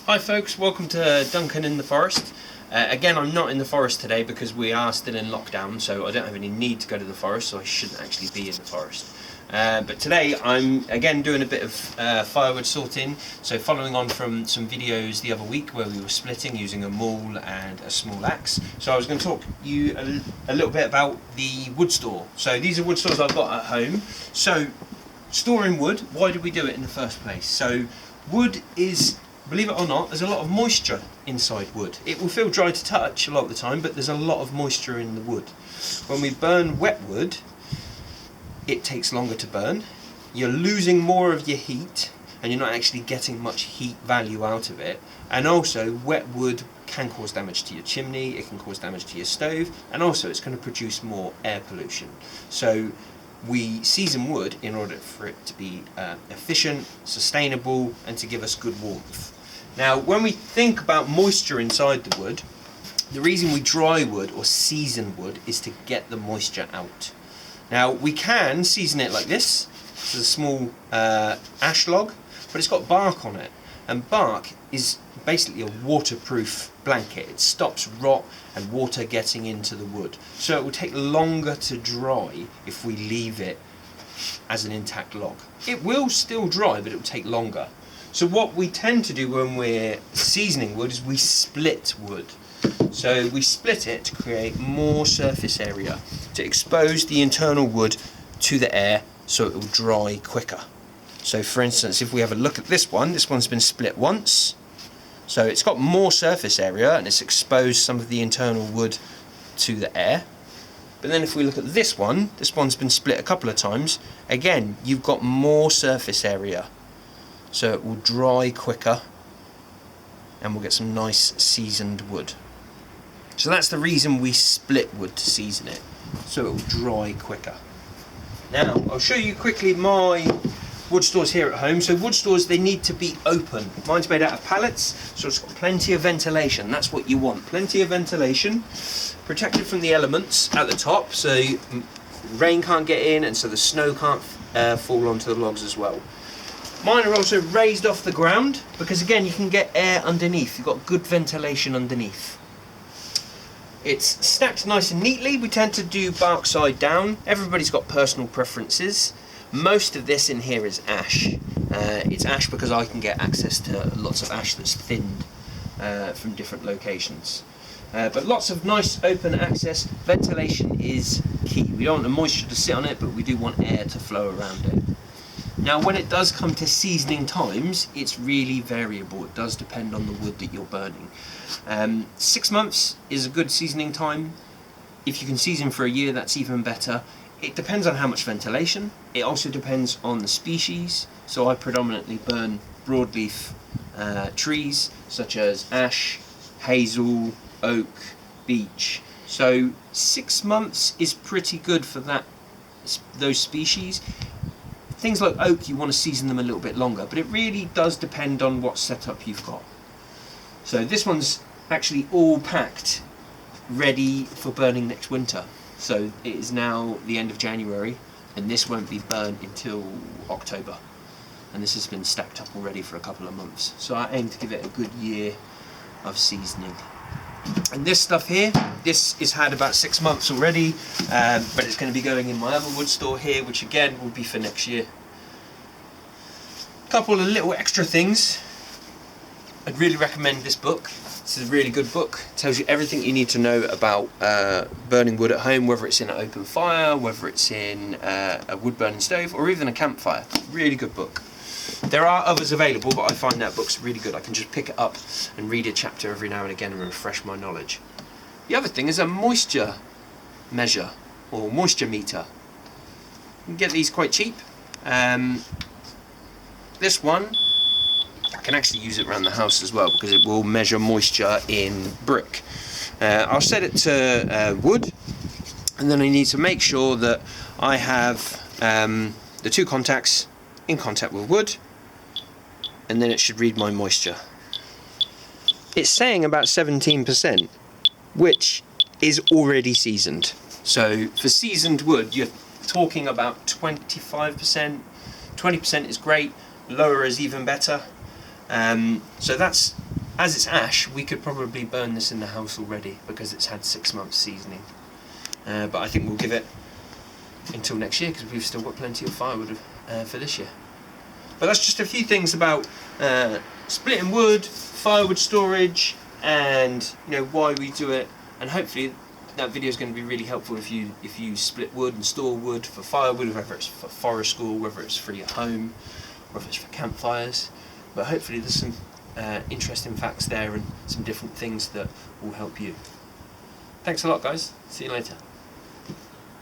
Hi folks, welcome to Duncan in the Forest. Again, I'm not in the forest today because we are still in lockdown, so I don't have any need to go to the forest, so I shouldn't actually be in the forest. But today I'm again doing a bit of firewood sorting, so following on from some videos the other week where we were splitting using a maul and a small axe. So I was going to talk you a little bit about the wood store. So these are wood stores I've got at home. So storing wood, why did we do it in the first place? So wood is, believe it or not, there's a lot of moisture inside wood. It will feel dry to touch a lot of the time, but there's a lot of moisture in the wood. When we burn wet wood, it takes longer to burn. You're losing more of your heat, and you're not actually getting much heat value out of it. And also, wet wood can cause damage to your chimney, it can cause damage to your stove, and also it's going to produce more air pollution. So we season wood in order for it to be efficient, sustainable, and to give us good warmth. Now, when we think about moisture inside the wood, the reason we dry wood or season wood is to get the moisture out. Now, we can season it like this. This is a small ash log, but it's got bark on it. And bark is basically a waterproof blanket. It stops rot and water getting into the wood. So it will take longer to dry if we leave it as an intact log. It will still dry, but it will take longer. So what we tend to do when we're seasoning wood is we split wood. So we split it to create more surface area, to expose the internal wood to the air so it will dry quicker. So for instance, if we have a look at this one's been split once, so it's got more surface area and it's exposed some of the internal wood to the air. But then if we look at this one's been split a couple of times, again you've got more surface area, so it will dry quicker and we'll get some nice seasoned wood. So that's the reason we split wood to season it, so it will dry quicker. Now I'll show you quickly my wood stores here at home. So wood stores, they need to be open. Mine's made out of pallets, so it's got plenty of ventilation. That's what you want, plenty of ventilation, protected from the elements at the top, so rain can't get in and so the snow can't fall onto the logs as well. Mine are also raised off the ground because again you can get air underneath, you've got good ventilation underneath. It's stacked nice and neatly. We tend to do bark side down. Everybody's got personal preferences. Most of this in here is ash. It's ash because I can get access to lots of ash that's thinned from different locations. But lots of nice open access. Ventilation is key. We don't want the moisture to sit on it, but we do want air to flow around it. Now when it does come to seasoning times, it's really variable. It does depend on the wood that you're burning. 6 months is a good seasoning time. If you can season for a year, that's even better. It depends on how much ventilation. It also depends on the species. So I predominantly burn broadleaf trees such as ash, hazel, oak, beech. So 6 months is pretty good for those species. Things like oak, you want to season them a little bit longer, but it really does depend on what setup you've got. So this one's actually all packed, ready for burning next winter. So it is now the end of January, and this won't be burnt until October. And this has been stacked up already for a couple of months. So I aim to give it a good year of seasoning. And this stuff here, this has had about 6 months already, but it's going to be going in my other wood store here, which again will be for next year. A couple of little extra things. I'd really recommend this book. This is a really good book. It tells you everything you need to know about burning wood at home, whether it's in an open fire, whether it's in a wood burning stove, or even a campfire. Really good book. There are others available, but I find that book's really good. I can just pick it up and read a chapter every now and again and refresh my knowledge. The other thing is a moisture measure or moisture meter. You can get these quite cheap. This one, I can actually use it around the house as well because it will measure moisture in brick. I'll set it to wood, and then I need to make sure that I have the two contacts in contact with wood, and then it should read my moisture. It's saying about 17%, which is already seasoned. So for seasoned wood, you're talking about 25%. 20% is great, lower is even better. So that's as it's ash, we could probably burn this in the house already because it's had 6 months seasoning. But I think we'll give it until next year because we've still got plenty of firewood for this year. But that's just a few things about splitting wood, firewood storage, and why we do it. And hopefully that video is going to be really helpful if you split wood and store wood for firewood, whether it's for forest school, whether it's for your home, whether it's for campfires. But hopefully there's some interesting facts there and some different things that will help you. Thanks a lot, guys. See you later.